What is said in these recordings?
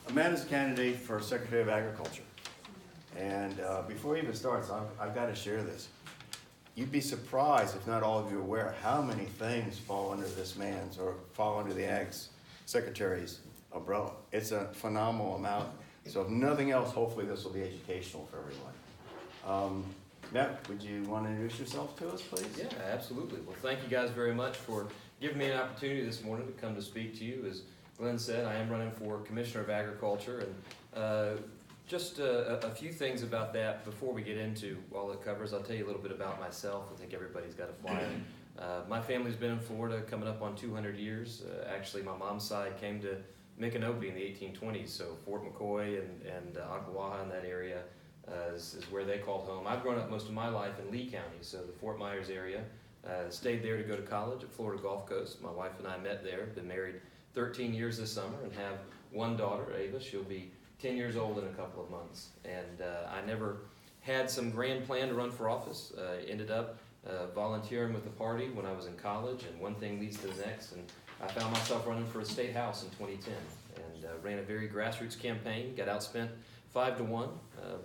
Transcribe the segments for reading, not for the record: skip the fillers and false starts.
Amanda's candidate for Secretary of Agriculture. And before he even starts, I've got to share this. You'd be surprised, if not all of you are aware, how many things fall under this man's or fall under the Ag Secretary's umbrella. It's a phenomenal amount. So if nothing else, hopefully this will be educational for everyone. Matt, would you want to introduce yourself to us, please? Yeah, absolutely. Well, thank you guys very much for giving me an opportunity this morning to come to speak to you. As Glenn said, I am running for Commissioner of Agriculture, and just a few things about that before we get into all it covers. I'll tell you a little bit about myself. I think everybody's got a flyer. My family's been in Florida coming up on 200 years. Actually, my mom's side came to Micanopy in the 1820s, so Fort McCoy and Ocklawaha in that area is where they called home. I've grown up most of my life in Lee County, so the Fort Myers area. Stayed there to go to college at Florida Gulf Coast. My wife and I met there, been married 13 years this summer, and have one daughter, Ava. She'll be 10 years old in a couple of months. And I never had some grand plan to run for office. Ended up volunteering with the party when I was in college, and one thing leads to the next. And I found myself running for a state house in 2010, and ran a very grassroots campaign, got outspent 5-1,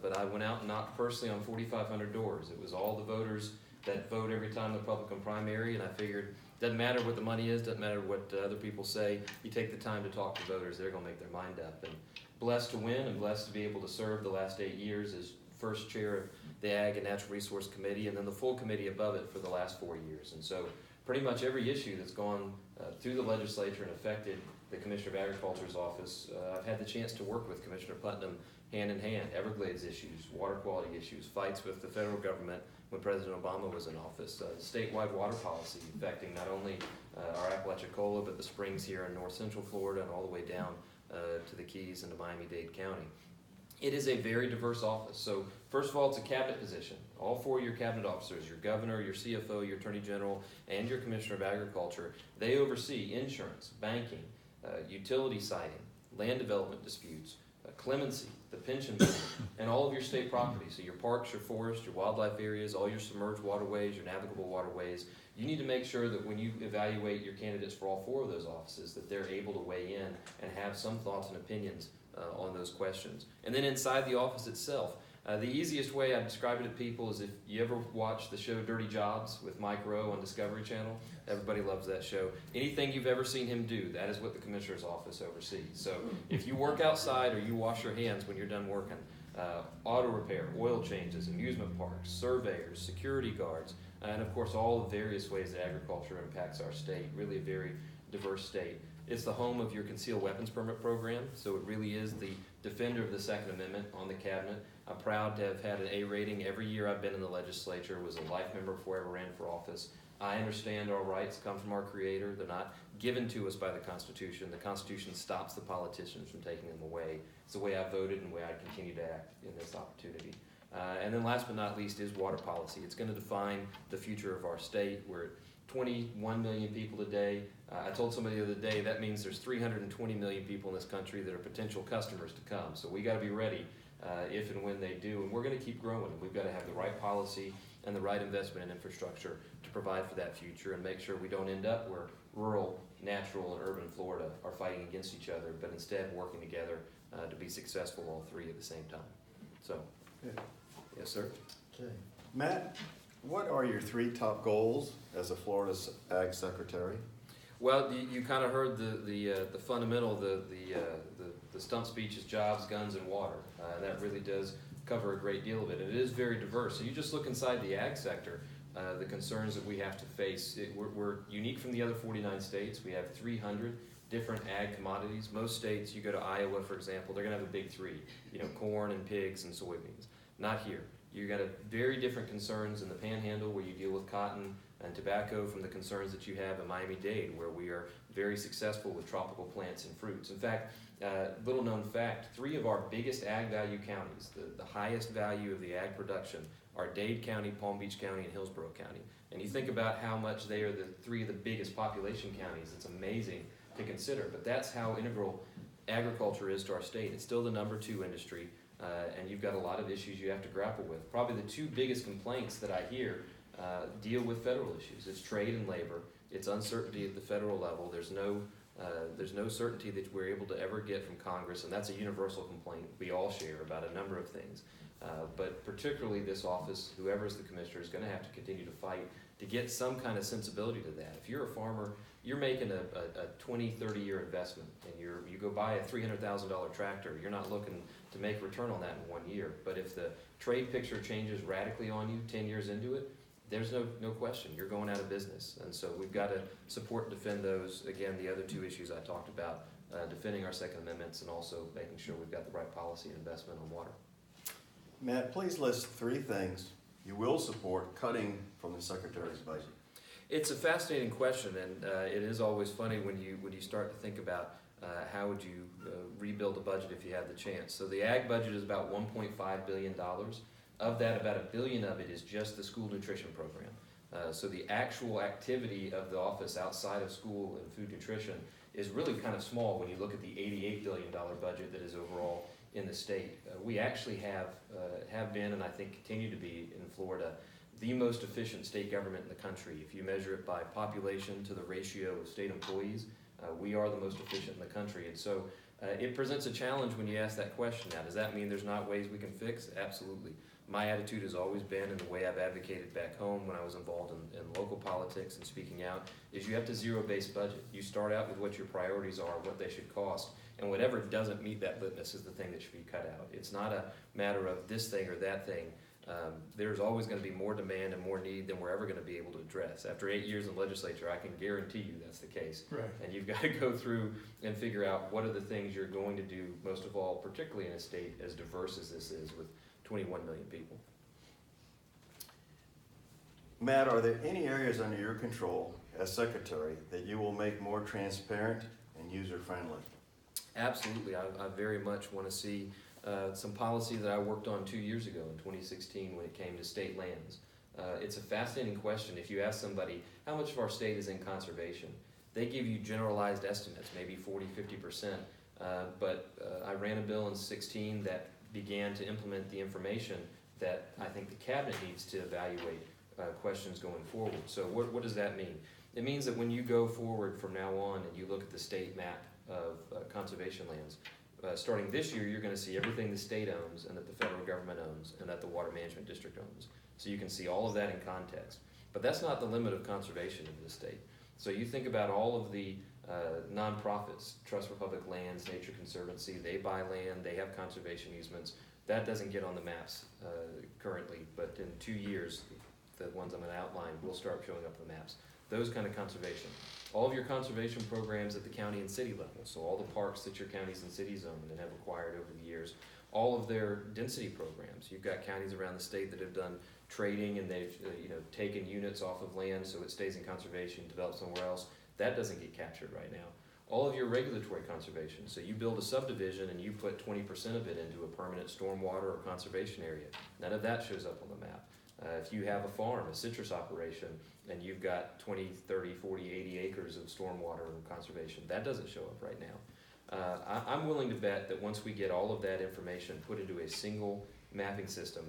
but I went out and knocked personally on 4,500 doors. It was all the voters that vote every time the Republican primary, and I figured doesn't matter what the money is, doesn't matter what other people say, you take the time to talk to voters, they're going to make their mind up. And blessed to win and blessed to be able to serve the last 8 years as first chair of the Ag and Natural Resource Committee, and then the full committee above it for the last 4 years. And so pretty much every issue that's gone through the legislature and affected the Commissioner of Agriculture's office, I've had the chance to work with Commissioner Putnam hand in hand. Everglades issues, water quality issues, fights with the federal government when President Obama was in office, statewide water policy affecting not only our Apalachicola, but the springs here in north central Florida and all the way down to the Keys and to Miami-Dade County. It is a very diverse office. So first of all, it's a cabinet position. All 4 of your cabinet officers, your governor, your CFO, your attorney general, and your commissioner of agriculture, they oversee insurance, banking, utility siting, land development disputes, clemency, the pension fund, and all of your state property. So your parks, your forests, your wildlife areas, all your submerged waterways, your navigable waterways. You need to make sure that when you evaluate your candidates for all 4 of those offices, that they're able to weigh in and have some thoughts and opinions on those questions. And then inside the office itself, the easiest way I describe it to people is if you ever watch the show Dirty Jobs with Mike Rowe on Discovery Channel. Everybody loves that show. Anything you've ever seen him do, that is what the commissioner's office oversees. So if you work outside or you wash your hands when you're done working, auto repair, oil changes, amusement parks, surveyors, security guards, and of course all the various ways that agriculture impacts our state, really a very diverse state. It's the home of your concealed weapons permit program, so it really is the defender of the Second Amendment on the cabinet. I'm proud to have had an A rating every year I've been in the legislature, was a life member before I ever ran for office. I understand our rights come from our Creator. They're not given to us by the Constitution. The Constitution stops the politicians from taking them away. It's the way I voted and the way I continue to act in this opportunity. And then last but not least is water policy. It's going to define the future of our state. We're at 21 million people today. I told somebody the other day that means there's 320 million people in this country that are potential customers to come. So we got to be ready if and when they do. And we're going to keep growing. We've got to have the right policy and the right investment in infrastructure to provide for that future and make sure we don't end up where rural, natural, and urban Florida are fighting against each other, but instead working together to be successful, all 3 at the same time. So, Good. yes, sir. Okay. Matt, what are your 3 top goals as a Florida Ag Secretary? Well, you kind of heard the fundamental, the stump speech is jobs, guns, and water. That really does cover a great deal of it. And it is very diverse. So you just look inside the ag sector, the concerns that we have to face. We're unique from the other 49 states. We have 300 different ag commodities. Most states, you go to Iowa, for example, they're going to have the big 3, corn and pigs and soybeans. Not here. You've got very different concerns in the Panhandle, where you deal with cotton and tobacco, from the concerns that you have in Miami-Dade, where we are very successful with tropical plants and fruits. In fact, little known fact, 3 of our biggest ag value counties, the highest value of the ag production, are Dade County, Palm Beach County, and Hillsborough County. And you think about how much they are the 3 of the biggest population counties. It's amazing to consider, but that's how integral agriculture is to our state. It's still the number 2 industry. And you've got a lot of issues you have to grapple with. Probably the 2 biggest complaints that I hear deal with federal issues. It's trade and labor. It's uncertainty at the federal level. There's no There's no certainty that we're able to ever get from Congress, and that's a universal complaint we all share about a number of things. But particularly this office, whoever is the commissioner, is going to have to continue to fight to get some kind of sensibility to that. If you're a farmer, you're making a 20, 30-year investment, and you go buy a $300,000 tractor, you're not looking to make a return on that in 1 year. But if the trade picture changes radically on you 10 years into it, there's no question, you're going out of business. And so we've got to support and defend those. Again, the other two issues I talked about, defending our Second Amendments and also making sure we've got the right policy and investment on water. Matt, please list 3 things you will support cutting from the Secretary's budget. It's a fascinating question, and it is always funny when you start to think about how would you rebuild a budget if you had the chance. So the ag budget is about $1.5 billion. Of that, about $1 billion of it is just the school nutrition program. So the actual activity of the office outside of school and food nutrition is really kind of small when you look at the $88 billion budget that is overall in the state. We actually have been, and I think continue to be in Florida, the most efficient state government in the country. If you measure it by population to the ratio of state employees, we are the most efficient in the country. And so it presents a challenge when you ask that question. Now, does that mean there's not ways we can fix? Absolutely. My attitude has always been, and the way I've advocated back home when I was involved in local politics and speaking out, is you have to zero-base budget. You start out with what your priorities are, what they should cost, and whatever doesn't meet that litmus is the thing that should be cut out. It's not a matter of this thing or that thing. There's always going to be more demand and more need than we're ever going to be able to address. After 8 years in legislature, I can guarantee you that's the case. Right. And you've got to go through and figure out what are the things you're going to do, most of all, particularly in a state as diverse as this is with 21 million people. Matt, are there any areas under your control as Secretary that you will make more transparent and user-friendly? Absolutely. I very much want to see some policy that I worked on 2 years ago in 2016 when it came to state lands. It's a fascinating question. If you ask somebody how much of our state is in conservation, they give you generalized estimates, maybe 40, 50%. But I ran a bill in 16 that began to implement the information that I think the cabinet needs to evaluate questions going forward. So what does that mean? It means that when you go forward from now on and you look at the state map of conservation lands, starting this year, you're going to see everything the state owns and that the federal government owns and that the Water Management District owns. So you can see all of that in context. But that's not the limit of conservation in the state. So you think about all of the nonprofits, Trust for Public Lands, Nature Conservancy, they buy land, they have conservation easements. That doesn't get on the maps currently, but in 2 years, the ones I'm going to outline will start showing up on the maps. Those kind of conservation. All of your conservation programs at the county and city level, so all the parks that your counties and cities own and have acquired over the years, all of their density programs. You've got counties around the state that have done trading and they've taken units off of land so it stays in conservation, developed somewhere else. That doesn't get captured right now. All of your regulatory conservation, so you build a subdivision and you put 20% of it into a permanent stormwater or conservation area. None of that shows up on the map. If you have a farm, a citrus operation, and you've got 20, 30, 40, 80 acres of stormwater and conservation, that doesn't show up right now. I'm willing to bet that once we get all of that information put into a single mapping system,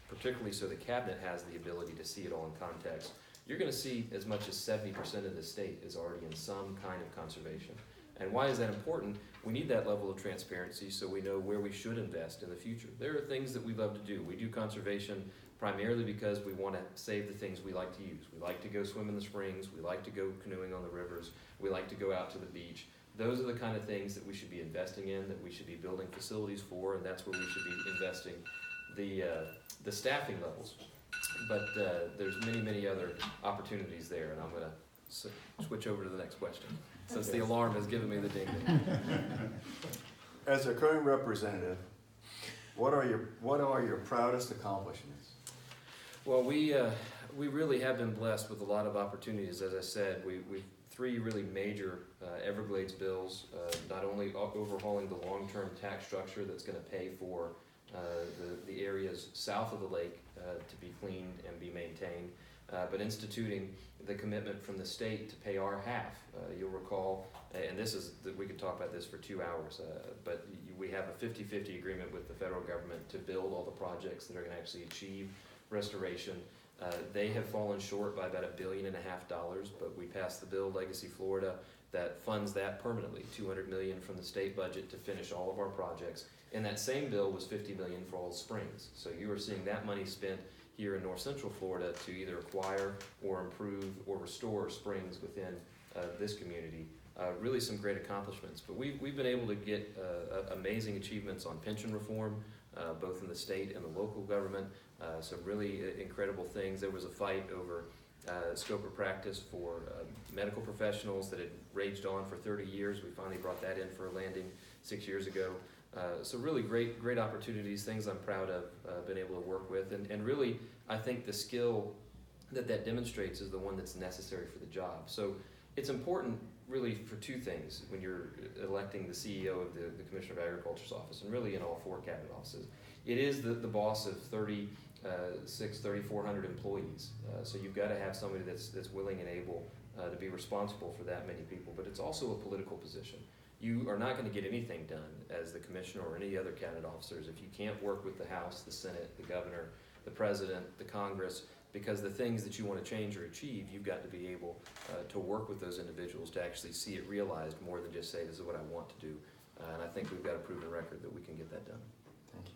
particularly so the cabinet has the ability to see it all in context, you're going to see as much as 70% of the state is already in some kind of conservation. And why is that important? We need that level of transparency so we know where we should invest in the future. There are things that we love to do. We do conservation primarily because we want to save the things we like to use. We like to go swim in the springs. We like to go canoeing on the rivers. We like to go out to the beach. Those are the kind of things that we should be investing in, that we should be building facilities for, and that's where we should be investing the staffing levels. But there's many, many other opportunities there, and I'm going to switch over to the next question, since the alarm has given me the ding. As a current representative, what are your proudest accomplishments? Well, we really have been blessed with a lot of opportunities. As I said, we've 3 really major Everglades bills, not only overhauling the long-term tax structure that's going to pay for the areas south of the lake to be cleaned and be maintained, but instituting the commitment from the state to pay our half. You'll recall, and we could talk about this for 2 hours, but we have a 50-50 agreement with the federal government to build all the projects that are going to actually achieve restoration. They have fallen short by about $1.5 billion, but we passed the bill, Legacy Florida, that funds that permanently, $200 million from the state budget to finish all of our projects. And that same bill was $50 million for all springs. So you are seeing that money spent here in North Central Florida to either acquire or improve or restore springs within this community. Really some great accomplishments. But we've been able to get amazing achievements on pension reform, both in the state and the local government. Some really incredible things. There was a fight over scope of practice for medical professionals that had raged on for 30 years. We finally brought that in for a landing 6 years ago. So really great opportunities, things I'm proud of, been able to work with. And really, I think the skill that demonstrates is the one that's necessary for the job. So it's important really for two things when you're electing the CEO of the Commissioner of Agriculture's office, and really in all 4 cabinet offices. It is the boss of 3,400 employees. So you've got to have somebody that's willing and able to be responsible for that many people. But it's also a political position. You are not going to get anything done as the commissioner or any other cabinet officers if you can't work with the House, the Senate, the governor, the president, the Congress, because the things that you want to change or achieve, you've got to be able to work with those individuals to actually see it realized more than just say, this is what I want to do. And I think we've got a proven record that we can get that done. Thank you.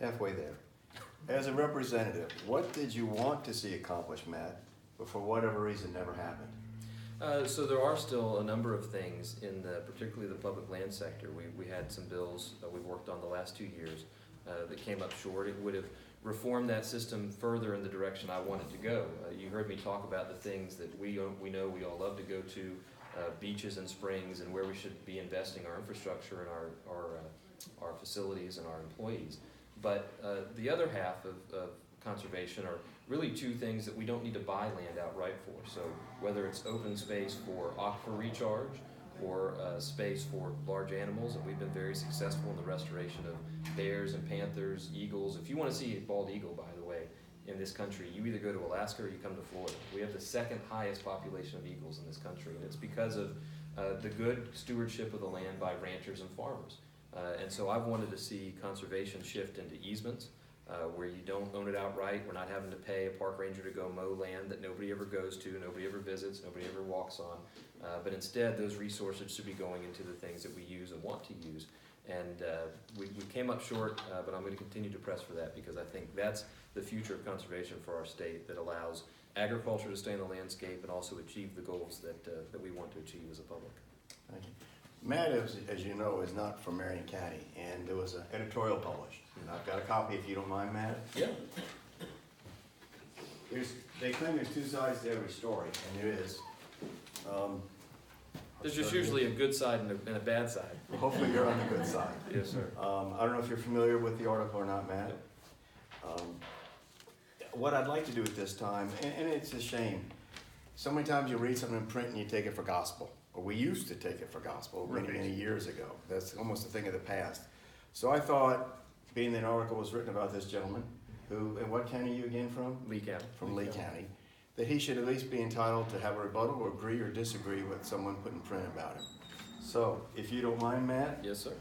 Halfway there. As a representative, what did you want to see accomplished, Matt, but for whatever reason never happened? So there are still a number of things in particularly the public land sector. We had some bills that we've worked on the last 2 years that came up short. It would have reformed that system further in the direction I wanted to go. You heard me talk about the things that we know we all love to go to, beaches and springs, and where we should be investing our infrastructure and our facilities and our employees. But the other half of conservation are really 2 things that we don't need to buy land outright for. So whether it's open space for aquifer recharge or space for large animals, and we've been very successful in the restoration of bears and panthers, eagles. If you want to see a bald eagle, by the way, in this country, you either go to Alaska or you come to Florida. We have the 2nd highest population of eagles in this country, and it's because of the good stewardship of the land by ranchers and farmers. And so I've wanted to see conservation shift into easements, where you don't own it outright. We're not having to pay a park ranger to go mow land that nobody ever goes to, nobody ever visits, nobody ever walks on. But instead, those resources should be going into the things that we use and want to use. And we came up short, but I'm going to continue to press for that, because I think that's the future of conservation for our state, that allows agriculture to stay in the landscape and also achieve the goals that we want to achieve as a public. Thank you. Matt, as you know, is not from Marion County, and there was an editorial published. And I've got a copy if you don't mind, Matt. Yeah. They claim there's 2 sides to every story, and there is. There's just usually a good side and a bad side. Well, hopefully you're on the good side. Yes, sir. I don't know if you're familiar with the article or not, Matt. What I'd like to do at this time, and it's a shame, so many times you read something in print and you take it for gospel. Or we used to take it for gospel many years ago. That's almost a thing of the past. So I thought, being that an article was written about this gentleman, who, and what county are you again from? Lee County. From Lee County, that he should at least be entitled to have a rebuttal or agree or disagree with someone put in print about him. So, if you don't mind, Matt. Yes, sir.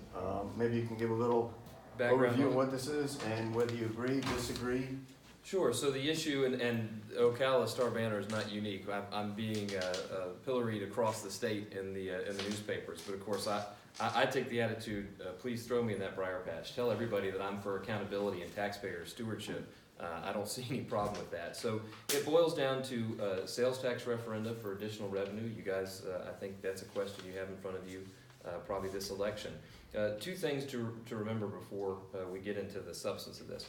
Maybe you can give a little Background overview of what this is and whether you agree, disagree. Sure. So the issue, and Ocala Star Banner is not unique. I'm being pilloried across the state in the newspapers, but of course I take the attitude, please throw me in that briar patch. Tell everybody that I'm for accountability and taxpayer stewardship. I don't see any problem with that. So it boils down to sales tax referenda for additional revenue. You guys, I think that's a question you have in front of you, probably this election. 2 things to remember before we get into the substance of this.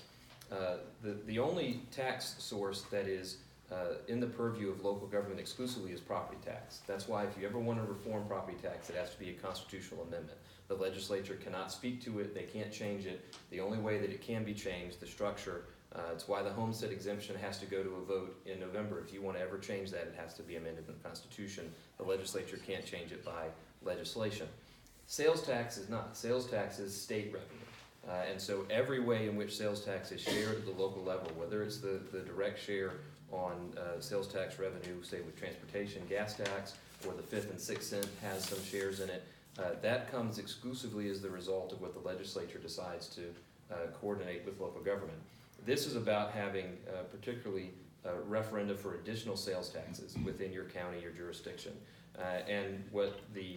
The only tax source that is in the purview of local government exclusively is property tax. That's why if you ever want to reform property tax, it has to be a constitutional amendment. The legislature cannot speak to it, they can't change it. The only way that it can be changed, the structure, it's why the homestead exemption has to go to a vote in November. If you want to ever change that, it has to be amended in the Constitution. The legislature can't change it by legislation. Sales tax is not. Sales tax is state revenue. And so every way in which sales tax is shared at the local level, whether it's the direct share on sales tax revenue, say with transportation, gas tax, or the 5th and 6th cent has some shares in it, that comes exclusively as the result of what the legislature decides to coordinate with local government. This is about having particularly referenda for additional sales taxes within your county or jurisdiction. And what the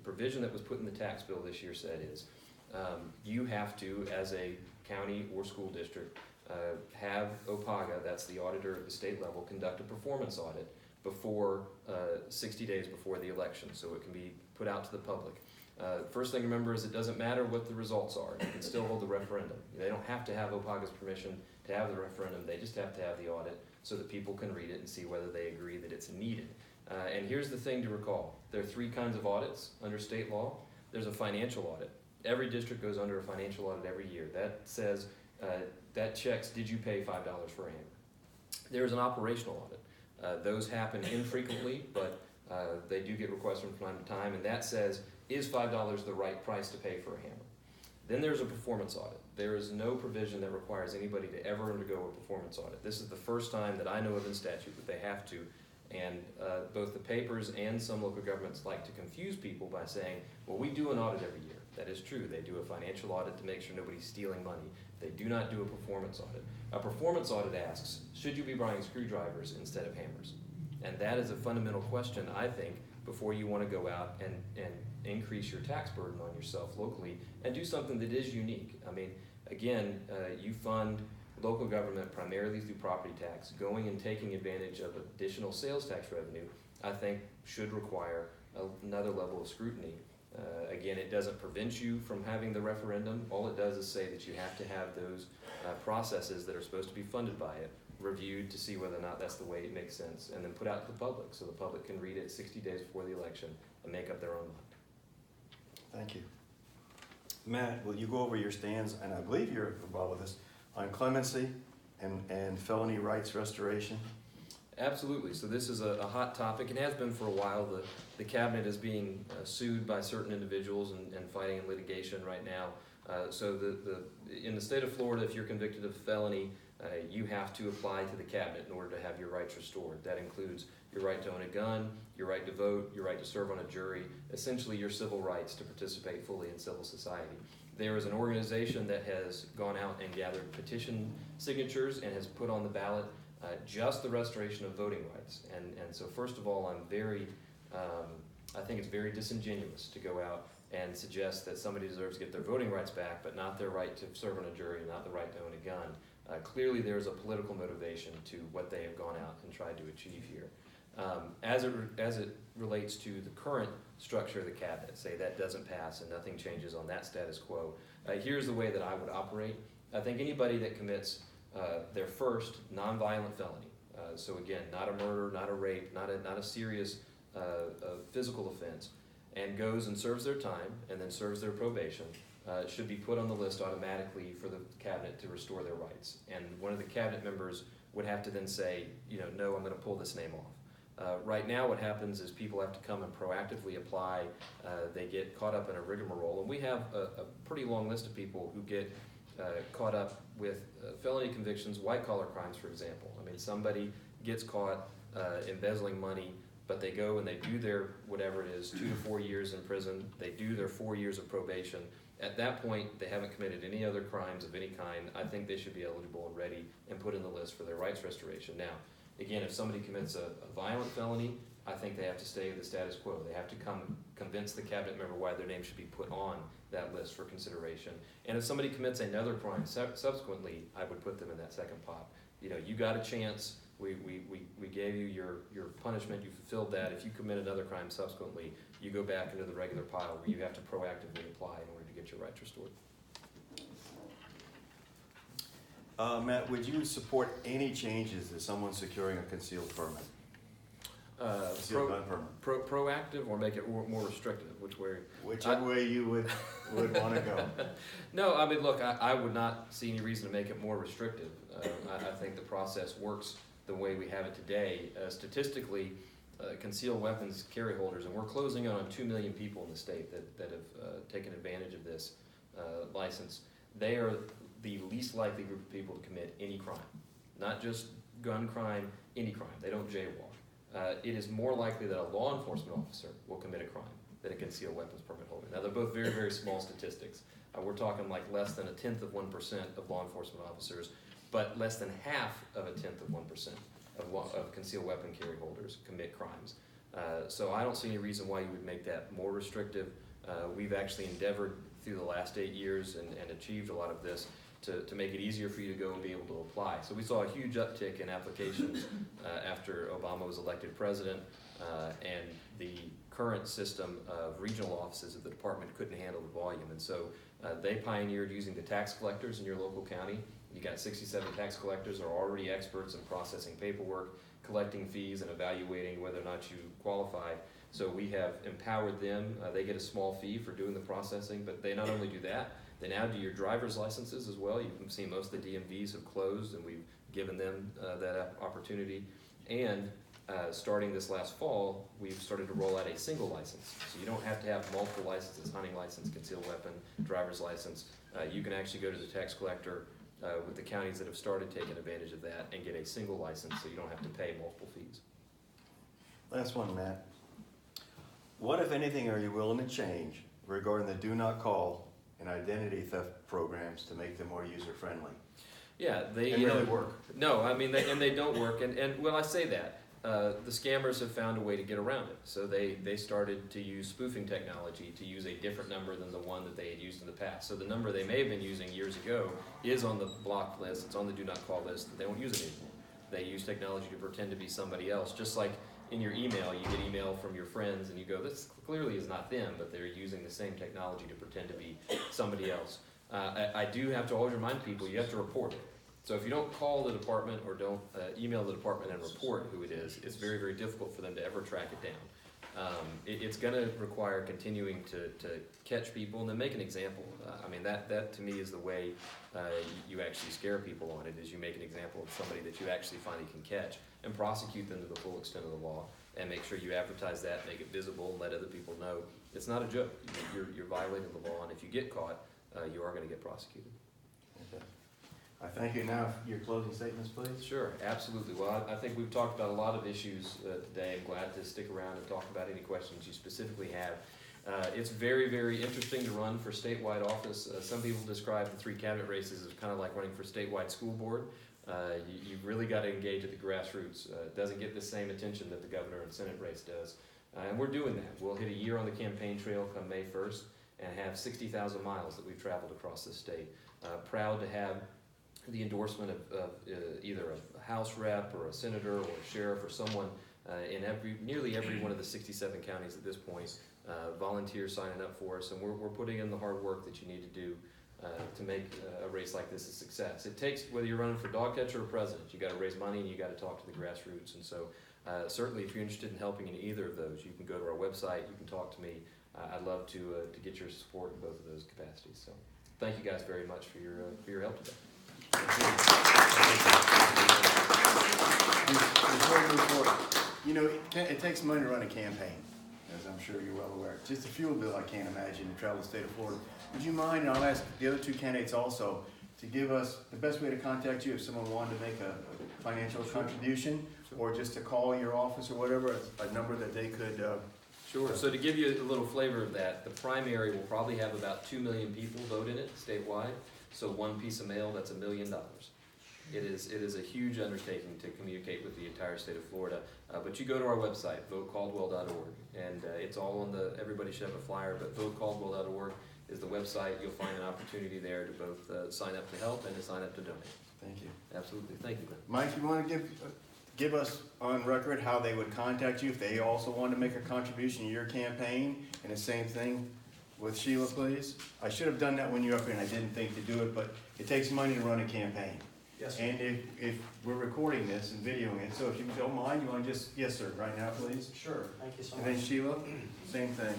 provision that was put in the tax bill this year said is, you have to, as a county or school district, have OPAGA, that's the auditor at the state level, conduct a performance audit before 60 days before the election, so it can be put out to the public. First thing to remember is it doesn't matter what the results are. You can still hold the referendum. They don't have to have OPAGA's permission to have the referendum. They just have to have the audit so that people can read it and see whether they agree that it's needed. And here's the thing to recall. There are three kinds of audits under state law. There's a financial audit. Every district goes under a financial audit every year. That says, that checks, did you pay $5 for a hammer? There's an operational audit. Those happen infrequently, but they do get requests from time to time, and that says, is $5 the right price to pay for a hammer? Then there's a performance audit. There is no provision that requires anybody to ever undergo a performance audit. This is the first time that I know of in statute that they have to, and both the papers and some local governments like to confuse people by saying, well, we do an audit every year. That is true. They do a financial audit to make sure nobody's stealing money. They do not do a performance audit. A performance audit asks, should you be buying screwdrivers instead of hammers? And that is a fundamental question, I think, before you want to go out and increase your tax burden on yourself locally and do something that is unique. I mean, again, you fund local government primarily through property tax. Going and taking advantage of additional sales tax revenue, I think, should require another level of scrutiny. Again, it doesn't prevent you from having the referendum. All it does is say that you have to have those processes that are supposed to be funded by it reviewed to see whether or not that's the way it makes sense, and then put out to the public so the public can read it 60 days before the election and make up their own mind. Thank you. Matt, will you go over your stands, and I believe you're involved with this, on clemency and felony rights restoration? Absolutely. So this is a hot topic and has been for a while. The cabinet is being sued by certain individuals and fighting in litigation right now. So in the state of Florida, if you're convicted of a felony, you have to apply to the cabinet in order to have your rights restored. That includes your right to own a gun, your right to vote, your right to serve on a jury, essentially your civil rights to participate fully in civil society. There is an organization that has gone out and gathered petition signatures and has put on the ballot just the restoration of voting rights. And so first of all, I think it's very disingenuous to go out and suggest that somebody deserves to get their voting rights back, but not their right to serve on a jury, not the right to own a gun. Clearly there's a political motivation to what they have gone out and tried to achieve here. As it relates to the current structure of the cabinet, say that doesn't pass and nothing changes on that status quo, here's the way that I would operate. I think anybody that commits their first nonviolent felony, so again, not a murder, not a rape, not a serious physical offense, and goes and serves their time and then serves their probation, should be put on the list automatically for the cabinet to restore their rights. And one of the cabinet members would have to then say, no, I'm going to pull this name off. Right now what happens is people have to come and proactively apply. They get caught up in a rigmarole, and we have a pretty long list of people who get caught up with felony convictions, white-collar crimes, for example. I mean, somebody gets caught embezzling money, but they go and they do their, whatever it is, 2 to 4 years in prison. They do their 4 years of probation. At that point, they haven't committed any other crimes of any kind. I think they should be eligible and ready and put in the list for their rights restoration. Now, again, if somebody commits a violent felony, I think they have to stay the status quo. They have to come convince the cabinet member why their name should be put on that list for consideration. And if somebody commits another crime subsequently, I would put them in that second pot. You got a chance. We gave you your punishment. You fulfilled that. If you commit another crime subsequently, you go back into the regular pile where you have to proactively apply in order to get your rights restored. Matt, would you support any changes to someone securing a concealed permit? Concealed gun permit. Proactive or make it more restrictive? Whichever way you would want to go. No, I mean, look, I would not see any reason to make it more restrictive. I think the process works the way we have it today. Statistically, concealed weapons carry holders, and we're closing in on 2 million people in the state that have taken advantage of this license. They are the least likely group of people to commit any crime, not just gun crime, any crime. They don't jaywalk. It is more likely that a law enforcement officer will commit a crime than a concealed weapons permit holder. Now, they're both very, very small statistics. We're talking like less than 1/10 of 1% of law enforcement officers, but less than 1/2 of 1% of concealed weapon carry holders commit crimes. So I don't see any reason why you would make that more restrictive. We've actually endeavored through the last 8 years and achieved a lot of this to make it easier for you to go and be able to apply. So we saw a huge uptick in applications after Obama was elected president, and the current system of regional offices of the department couldn't handle the volume. And so they pioneered using the tax collectors in your local county. You got 67 tax collectors who are already experts in processing paperwork, collecting fees, and evaluating whether or not you qualify. So we have empowered them. They get a small fee for doing the processing, but they not only do that, they now do your driver's licenses as well. You can see most of the DMVs have closed, and we've given them that opportunity. And starting this last fall, we've started to roll out a single license. So you don't have to have multiple licenses: hunting license, concealed weapon, driver's license. You can actually go to the tax collector with the counties that have started taking advantage of that and get a single license, so you don't have to pay multiple fees. Last one, Matt. What, if anything, are you willing to change regarding the do not call and identity theft programs to make them more user-friendly? Yeah, they really work. No, I mean, they don't work. And when I say that, the scammers have found a way to get around it. So they started to use spoofing technology to use a different number than the one that they had used in the past. So the number they may have been using years ago is on the blocked list. It's on the do not call list. They won't use it anymore. They use technology to pretend to be somebody else. Just like in your email, you get email from your friends and you go, this clearly is not them, but they're using the same technology to pretend to be somebody else. I do have to always remind people, you have to report it. So if you don't call the department or don't email the department and report who it is, it's very, very difficult for them to ever track it down. It's going to require continuing to catch people and then make an example. I mean, that to me is the way you actually scare people on it, is you make an example of somebody that you actually finally can catch and prosecute them to the full extent of the law, and make sure you advertise that, make it visible, and let other people know it's not a joke. You're violating the law, and if you get caught, you are going to get prosecuted. Okay. I thank you. Now, your closing statements, please. Sure, absolutely. Well, I think we've talked about a lot of issues today. I'm glad to stick around and talk about any questions you specifically have. It's very, very interesting to run for statewide office. Some people describe the 3 cabinet races as kind of like running for statewide school board. You've really got to engage at the grassroots. It doesn't get the same attention that the governor and Senate race does. And we're doing that. We'll hit a year on the campaign trail come May 1st and have 60,000 miles that we've traveled across the state. Proud to have the endorsement of either a House rep or a senator or a sheriff or someone in nearly every one of the 67 counties at this point, volunteers signing up for us, and we're putting in the hard work that you need to do to make a race like this a success. It takes, whether you're running for dog catcher or president, you got to raise money and you got to talk to the grassroots. And so certainly if you're interested in helping in either of those, you can go to our website, you can talk to me. I'd love to get your support in both of those capacities. So thank you guys very much for your help today. Before we move forward, you know, it takes money to run a campaign, as I'm sure you're well aware. Just a fuel bill, I can't imagine, to travel the state of Florida. Would you mind, and I'll ask the other 2 candidates also, to give us the best way to contact you if someone wanted to make a financial contribution, or just to call your office or whatever, a number that they could... Sure. So to give you a little flavor of that, the primary will probably have about 2 million people vote in it statewide. So one piece of mail, that's $1 million. It is a huge undertaking to communicate with the entire state of Florida. But you go to our website, votecaldwell.org, and it's all on the, everybody should have a flyer, but votecaldwell.org is the website. You'll find an opportunity there to both sign up to help and to sign up to donate. Thank you. Absolutely. Thank you, Glenn. Mike, you want to give us on record how they would contact you if they also want to make a contribution to your campaign? And the same thing with Sheila, please. I should have done that when you were up here, and I didn't think to do it, but it takes money to run a campaign. Yes, sir. And if we're recording this and videoing it, so if you don't mind, you want to just, yes, sir, right now, please. Sure, thank you so And much. then Sheila, same thing.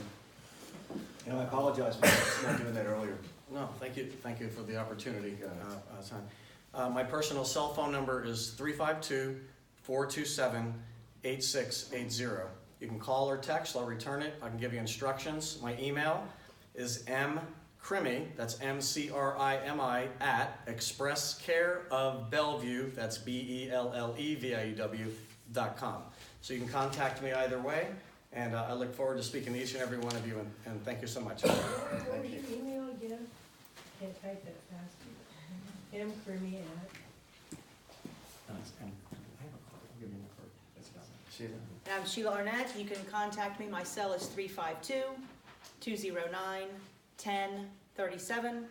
And I apologize for not doing that earlier. No, thank you for the opportunity. My personal cell phone number is 352-427-8680. You can call or text, I'll return it. I can give you instructions. My email is mcrimi, that's MCRIMI, at expresscareofbellevue, that's BELLEVIEW.com. So you can contact me either way, and I look forward to speaking to each and every one of you, and thank you so much. What was your email again? Can't type that fast. mcrimi at. Sheila? And I'm Sheila Arnett. You can contact me. My cell is 352-209-1037.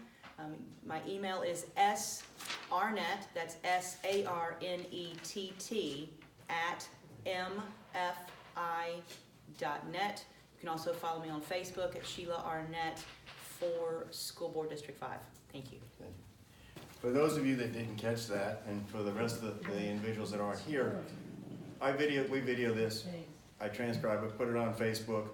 My email is sarnett, that's SARNETT, @mfi.net. You can also follow me on Facebook at Sheila Arnett for School Board District 5. Thank you. Thank you. For those of you that didn't catch that, and for the rest of the individuals that aren't here, we video this, Thanks. I transcribe it, put it on Facebook,